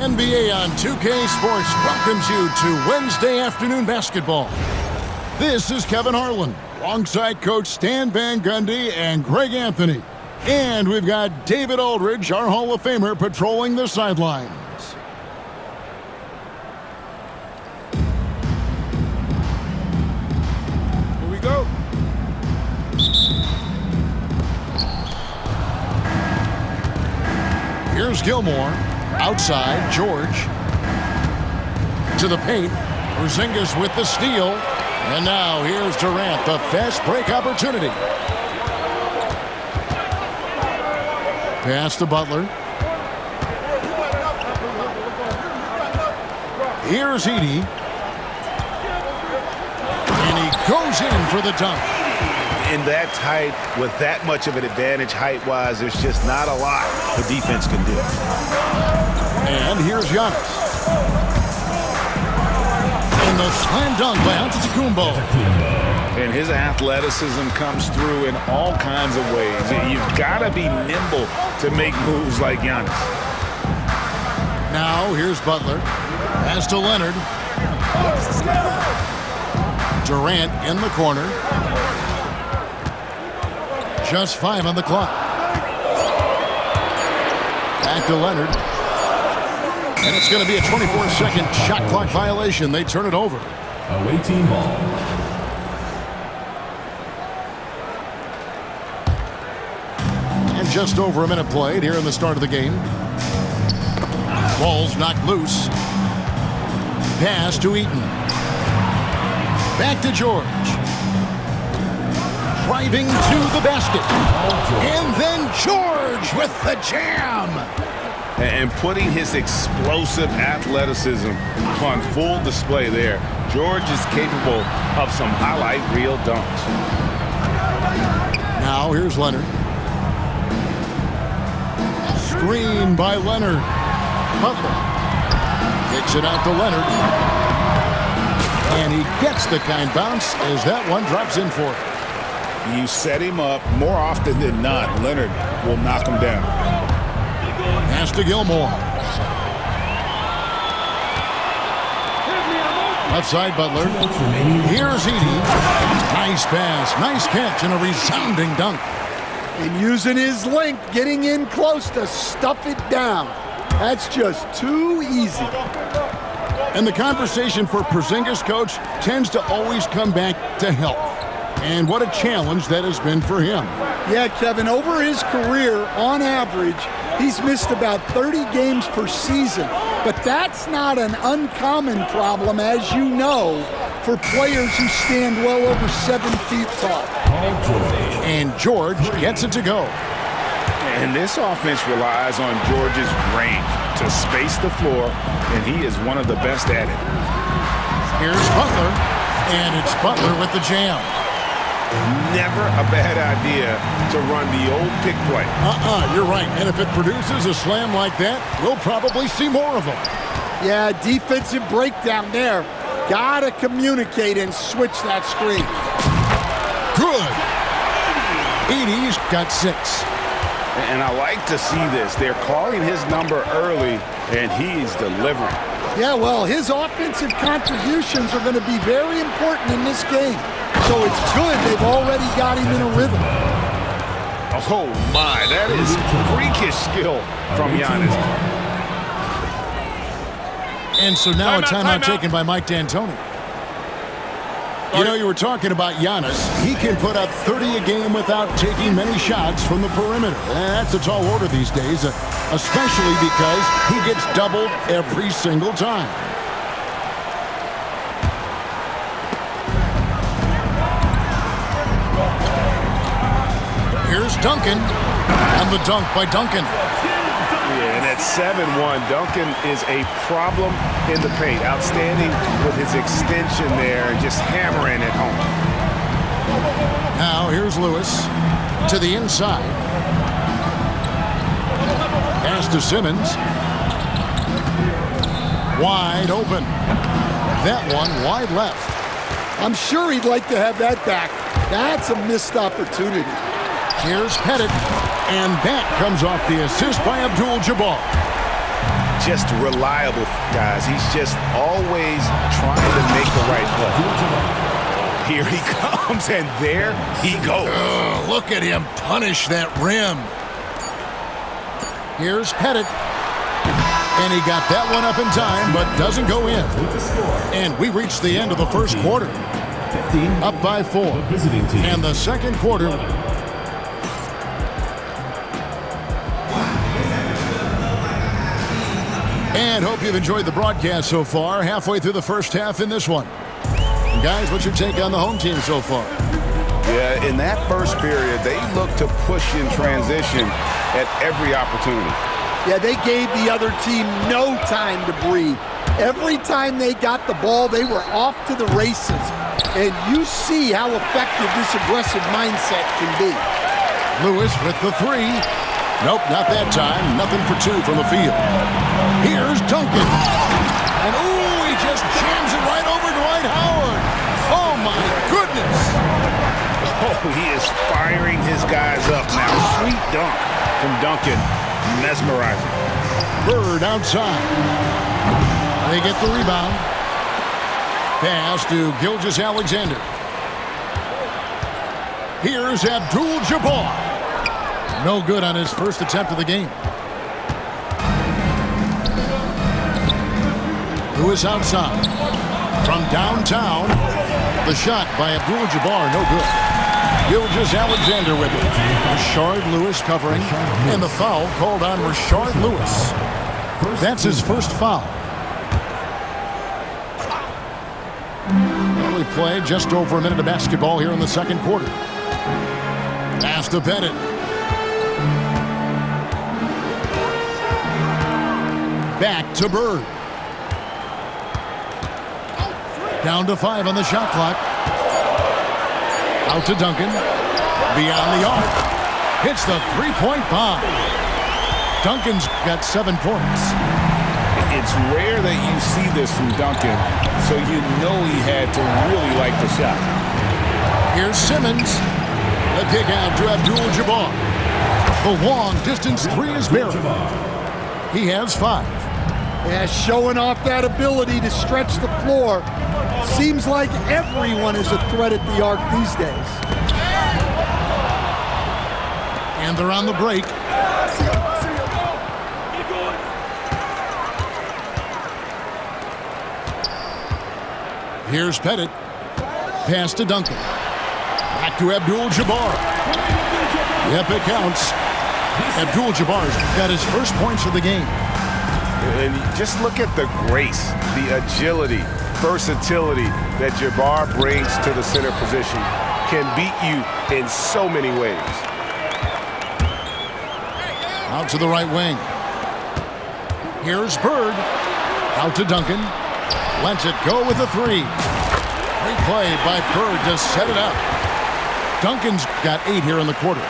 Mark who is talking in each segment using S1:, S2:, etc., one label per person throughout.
S1: NBA on 2K Sports welcomes you to Wednesday afternoon basketball. This is Kevin Harlan, alongside Coach Stan Van Gundy and Greg Anthony. And we've got David Aldridge, our Hall of Famer, patrolling the sidelines.
S2: Here we go.
S1: Here's Gilmore. Outside, George. To the paint. Porzingis with the steal. And now here's Durant, the fast break opportunity. Pass to Butler. Here's Edey. And he goes in for the dunk.
S2: In that tight, with that much of an advantage height-wise, there's just not a lot the defense can do.
S1: And here's Giannis. And the slam dunk by Antetokounmpo.
S2: And his athleticism comes through in all kinds of ways. You've got to be nimble to make moves like Giannis.
S1: Now here's Butler. Pass to Leonard. Durant in the corner. Just 5 on the clock. Back to Leonard. And it's going to be a 24-second shot clock violation. They turn it over.
S3: Away team ball.
S1: And just over a minute played here in the start of the game. Ball's knocked loose. Pass to Eaton. Back to George. Driving to the basket. And then George with the jam.
S2: And putting his explosive athleticism on full display there. George is capable of some highlight reel dunks.
S1: Now here's Leonard. Screen by Leonard. Butler kicks it out to Leonard. And he gets the kind bounce as that one drops in for him.
S2: You set him up, more often than not, Leonard will knock him down.
S1: Pass to Gilmore. Left side, Butler. Here's Edey. Nice pass, nice catch, and a resounding dunk.
S4: And using his length, getting in close to stuff it down. That's just too easy.
S1: And the conversation for Porzingis, coach, tends to always come back to health. And what a challenge that has been for him.
S4: Yeah, Kevin, over his career, on average, he's missed about 30 games per season. But that's not an uncommon problem, as you know, for players who stand well over 7 feet tall.
S1: And George gets it to go.
S2: And this offense relies on George's range to space the floor, and he is one of the best at it.
S1: Here's Butler, and it's Butler with the jam.
S2: Never a bad idea to run the old pick play.
S1: You're right. And if it produces a slam like that, we'll probably see more of them.
S4: Yeah, defensive breakdown there. Gotta communicate and switch that screen.
S1: Good. Edey's got 6.
S2: And I like to see this. They're calling his number early, and he's delivering.
S4: Yeah, well, his offensive contributions are going to be very important in this game. So it's good they've already got him in a rhythm.
S2: Oh, my. That is freakish skill from Giannis.
S1: And so now a timeout taken by Mike D'Antoni. You know, you were talking about Giannis. He can put up 30 a game without taking many shots from the perimeter. That's a tall order these days, especially because he gets doubled every single time. Here's Duncan, and the dunk by Duncan.
S2: Yeah, and at 7-1, Duncan is a problem in the paint. Outstanding with his extension there and just hammering it home.
S1: Now here's Lewis to the inside. Pass to Simmons. Wide open. That one wide left.
S4: I'm sure he'd like to have that back. That's a missed opportunity.
S1: Here's Pettit, and that comes off the assist by Abdul-Jabbar.
S2: just reliable, guys. He's just always trying to make the right play. Here he comes, and there he goes.
S1: Oh, look at him punish that rim. Here's Pettit. And he got that one up in time, but doesn't go in. And we reached the end of the first quarter. Up by 4. And the second quarter. And hope you've enjoyed the broadcast so far. Halfway through the first half in this one. Guys, what's your take on the home team so far?
S2: Yeah, in that first period, they looked to push in transition at every opportunity.
S4: Yeah, they gave the other team no time to breathe. Every time they got the ball, they were off to the races. And you see how effective this aggressive mindset can be.
S1: Lewis with the 3. Nope, not that time. Nothing for 2 from the field. Here's Duncan. And ooh, he just jams it right over Dwight Howard. Oh, my goodness.
S2: Oh, he is firing his guys up now. Sweet dunk from Duncan. Mesmerizing.
S1: Bird outside. They get the rebound. Pass to Gilgeous-Alexander. Here's Abdul-Jabbar. No good on his first attempt of the game. Lewis outside. From downtown, the shot by Abdul-Jabbar, no good. Gilgeous-Alexander with it. Rashard Lewis covering, and the foul called on Rashard Lewis. That's his first foul. Well, we played just over a minute of basketball here in the second quarter. Pass to Pettit. Back to Bird. Down to 5 on the shot clock. Out to Duncan. Beyond the arc. Hits the three-point bomb. Duncan's got 7 points.
S2: It's rare that you see this from Duncan, so you know he had to really like the shot.
S1: Here's Simmons. The kick out to Abdul-Jabbar. The long distance 3 is buried. He has 5.
S4: Yeah, showing off that ability to stretch the floor. Seems like everyone is a threat at the arc these days.
S1: And they're on the break. Here's Pettit. Pass to Duncan. Back to Abdul-Jabbar. Yep, it counts. Abdul-Jabbar's got his first points of the game.
S2: And just look at the grace, the agility, versatility that Jabbar brings to the center position. Can beat you in so many ways.
S1: Out to the right wing. Here's Bird. Out to Duncan. Lets it go with a 3. Great play by Bird to set it up. Duncan's got 8 here in the quarter.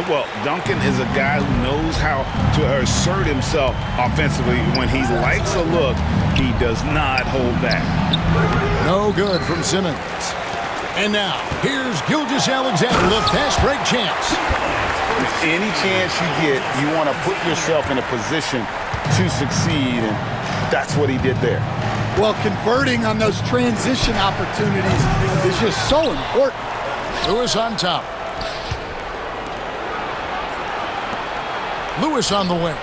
S2: Well, Duncan is a guy who knows how to assert himself offensively. When he likes a look, he does not hold back.
S1: No good from Simmons. And now, here's Gilgeous-Alexander, the fast break chance.
S2: Any chance you get, you want to put yourself in a position to succeed, and that's what he did there.
S4: Well, converting on those transition opportunities is just so important.
S1: Lewis on top. Lewis on the way.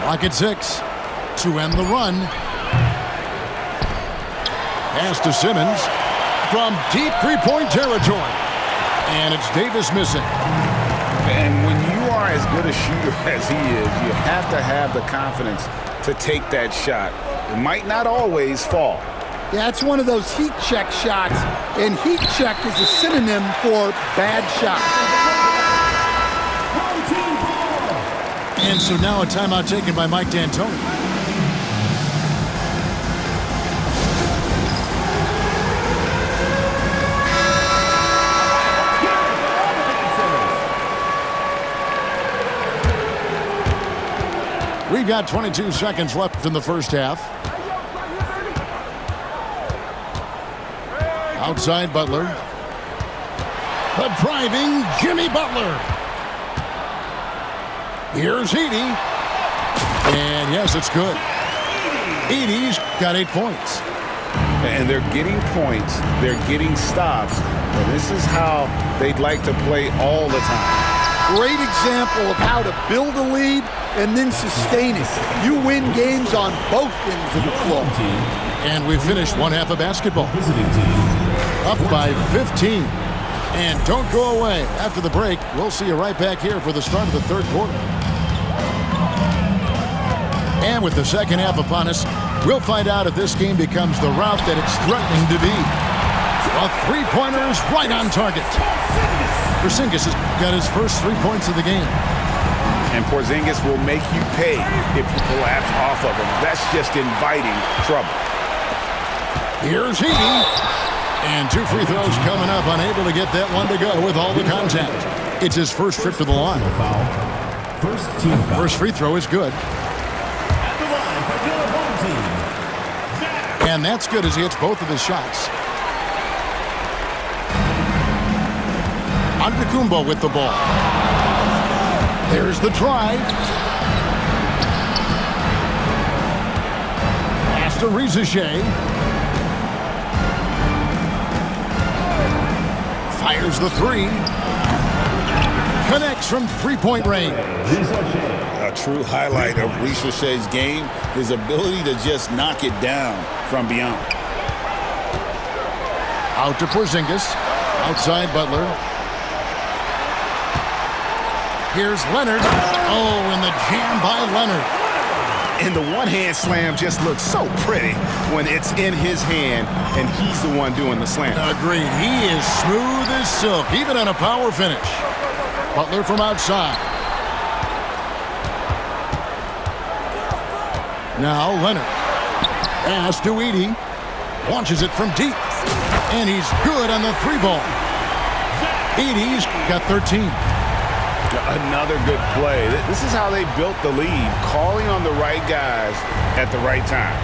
S1: Clock at 6 to end the run. Pass to Simmons from deep three-point territory. And it's Davis missing.
S2: And when you are as good a shooter as he is, you have to have the confidence to take that shot. It might not always fall.
S4: Yeah, it's one of those heat check shots, and heat check is a synonym for bad shot.
S1: And so now a timeout taken by Mike D'Antoni. We've got 22 seconds left in the first half. Outside Butler. The driving Jimmy Butler. Here's Heaney. And yes, it's good. Edie's got 8 points.
S2: And they're getting points. They're getting stops. And this is how they'd like to play all the time.
S4: Great example of how to build a lead and then sustain it. You win games on both ends of the floor.
S1: And we finished one half of basketball. Up by 15. And don't go away. After the break, we'll see you right back here for the start of the third quarter. And with the second half upon us, we'll find out if this game becomes the route that it's threatening to be. A three-pointer is right on target. Porzingis has got his first 3 points of the game.
S2: And Porzingis will make you pay if you collapse off of him. That's just inviting trouble.
S1: Here's Edie. And 2 free throws coming up, unable to get that one to go with all the contact. It's his first trip to the line. First free throw is good. And that's good as he hits both of his shots. Antetokounmpo with the ball. There's the drive. Pass to Rizichet. Fires the three. Connects from three-point range.
S3: A true highlight of Rizichet's game, his ability to just knock it down from beyond.
S1: Out to Porzingis. Outside Butler. Here's Leonard. Oh, and the jam by Leonard.
S2: And the one-hand slam just looks so pretty when it's in his hand and he's the one doing the slam.
S1: Agreed. He is smooth as silk, even on a power finish. Butler from outside. Now Leonard. Pass to Edie. Launches it from deep. And he's good on the three ball. Edie's got 13.
S2: Another good play. This is how they built the lead, calling on the right guys at the right time.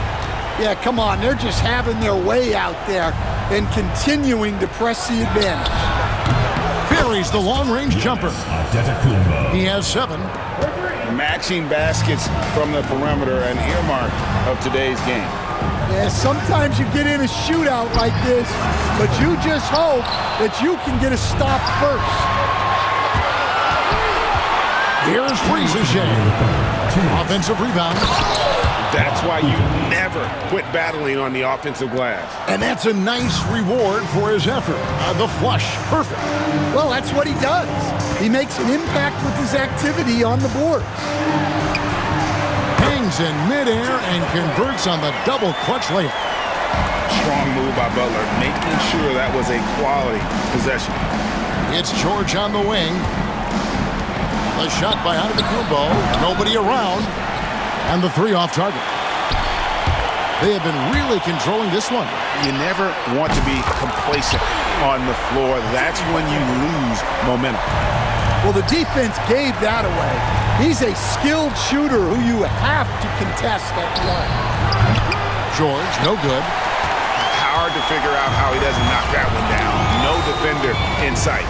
S4: Yeah, come on. They're just having their way out there and continuing to press the advantage.
S1: Buries the long-range jumper. He has 7.
S2: Matching baskets from the perimeter, an earmark of today's game.
S4: Yeah, sometimes you get in a shootout like this, but you just hope that you can get a stop first.
S1: Here's Rizichet. Offensive rebound.
S2: That's why you never quit battling on the offensive glass.
S1: And that's a nice reward for his effort. The flush. Perfect.
S4: Well, that's what he does. He makes an impact with his activity on the board.
S1: Hangs in midair and converts on the double clutch layup.
S2: Strong move by Butler, making sure that was a quality possession.
S1: It's George on the wing. The shot by Antetokounmpo. Nobody around. And the three off target. They have been really controlling this one.
S2: You never want to be complacent on the floor. That's when you lose momentum.
S4: Well, the defense gave that away. He's a skilled shooter who you have to contest at one.
S1: George, no good.
S2: Hard to figure out how he doesn't knock that one down. No defender in sight.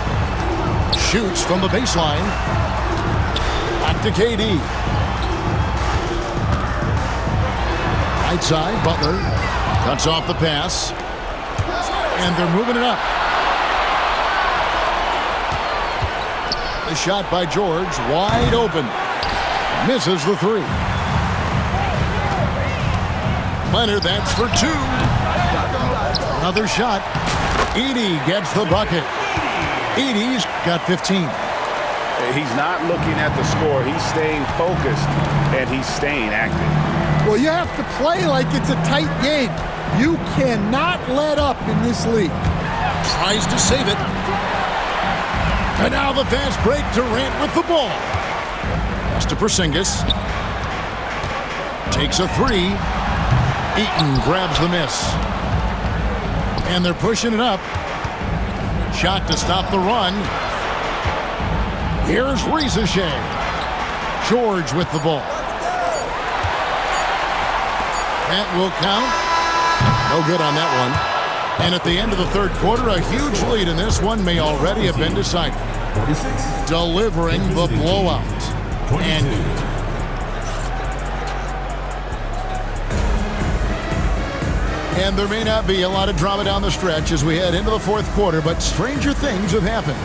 S1: Shoots from the baseline. Back to KD. Right side, Butler. Cuts off the pass. And they're moving it up. The shot by George, wide open. Misses the three. Leonard, that's for 2. Another shot. Edie gets the bucket. Edie's got 15.
S2: He's not looking at the score. He's staying focused, and he's staying active.
S4: Well, you have to play like it's a tight game. You cannot let up in this league.
S1: Tries to save it. And now the fast break. Durant with the ball. Pass to Porzingis. Takes a 3. Eaton grabs the miss. And they're pushing it up. Shot to stop the run. Here's Rizichet. George with the ball. That will count. No good on that one. And at the end of the third quarter, a huge lead in this one may already have been decided. Delivering the blowout. And And there may not be a lot of drama down the stretch as we head into the fourth quarter, but stranger things have happened.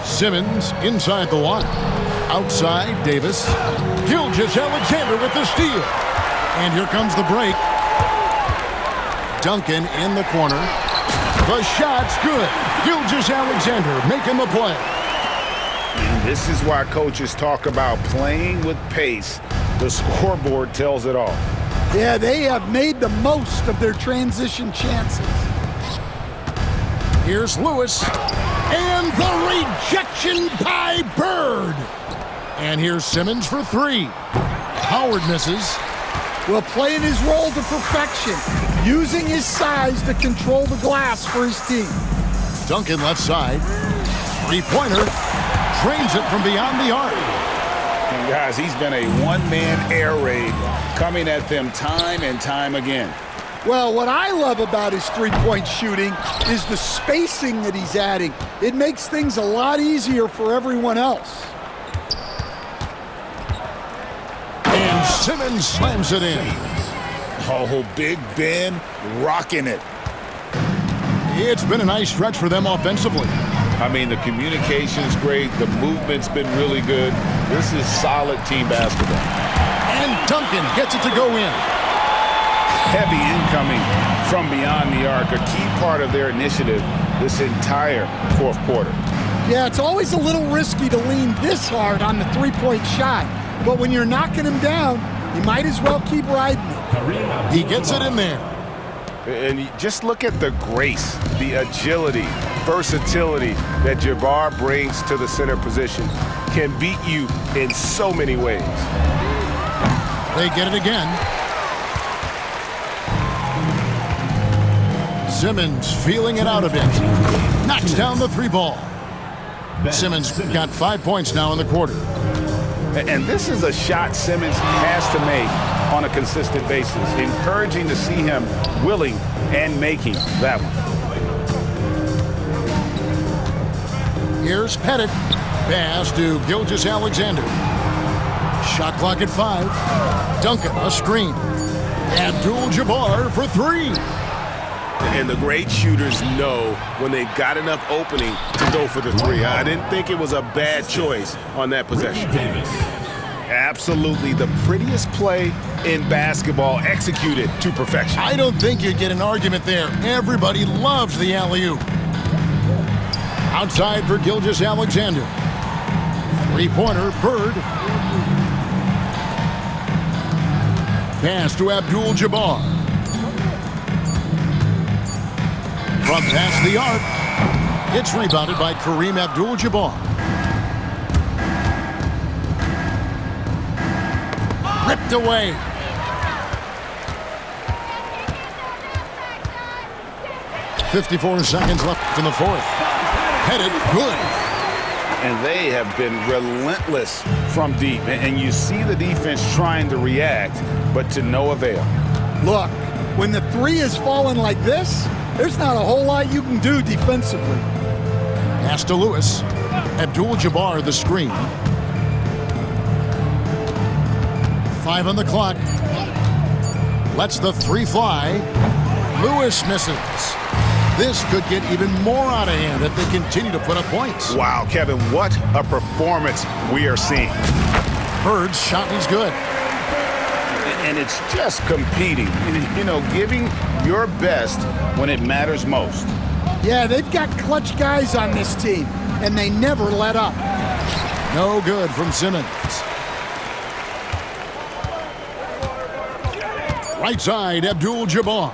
S1: Simmons inside the line. Outside, Davis. Gilgeous-Alexander with the steal. And here comes the break. Duncan in the corner. The shot's good. Gilgeous-Alexander making the play.
S2: And this is why coaches talk about playing with pace. The scoreboard tells it all.
S4: Yeah, they have made the most of their transition chances.
S1: Here's Lewis. And the rejection by Bird. And here's Simmons for three. Howard misses.
S4: Well, playing his role to perfection, using his size to control the glass for his team.
S1: Duncan left side. Three-pointer. Drains it from beyond the arc.
S3: And guys, he's been a one-man air raid coming at them time and time again.
S4: Well, what I love about his three-point shooting is the spacing that he's adding. It makes things a lot easier for everyone else.
S1: And Simmons slams it in.
S3: Oh, Big Ben rocking it.
S1: It's been a nice stretch for them offensively.
S3: I mean, the communication's great. The movement's been really good. This is solid team basketball.
S1: And Duncan gets it to go in.
S3: Heavy incoming from beyond the arc, a key part of their initiative this entire fourth quarter.
S4: Yeah, it's always a little risky to lean this hard on the three-point shot. But when you're knocking him down, you might as well keep riding it.
S1: He gets it in there.
S2: And just look at the grace, the agility, versatility that Jabbar brings to the center position. Can beat you in so many ways.
S1: They get it again. Simmons feeling it out a bit. Knocks down the three ball. Simmons got 5 points now in the quarter.
S2: And this is a shot Simmons has to make on a consistent basis. Encouraging to see him willing and making that one.
S1: Here's Pettit. Pass to Gilgeous-Alexander. Shot clock at 5. Duncan, a screen. Abdul-Jabbar for three.
S2: And the great shooters know when they've got enough opening to go for the three. I didn't think it was a bad choice on that possession. Absolutely the prettiest play in basketball, executed to perfection.
S1: I don't think you'd get an argument there. Everybody loves the alley-oop. Outside for Gilgeous-Alexander. Three-pointer, Bird. Pass to Abdul-Jabbar. From past the arc. It's rebounded by Kareem Abdul-Jabbar. Ripped away. .54 seconds left in the fourth. Headed good.
S3: And they have been relentless from deep. And you see the defense trying to react, but to no avail.
S4: Look, when the three is falling like this, there's not a whole lot you can do defensively.
S1: Pass to Lewis. Abdul-Jabbar the screen. 5 on the clock. Lets the three fly. Lewis misses. This could get even more out of hand if they continue to put up points.
S2: Wow, Kevin, what a performance we are seeing.
S1: Bird's shot is good.
S3: And it's just competing, you know, giving your best when it matters most.
S4: Yeah, they've got clutch guys on this team, and they never let up.
S1: No good from Simmons. Right side, Abdul-Jabbar.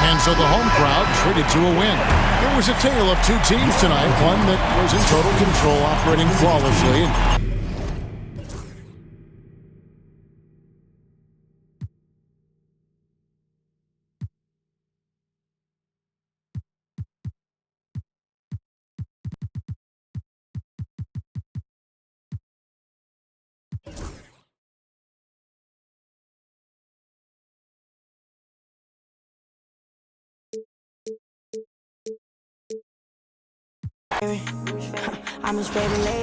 S1: And so the home crowd treated to a win. It was a tale of two teams tonight, one that was in total control, operating flawlessly.
S5: I'm his favorite lady.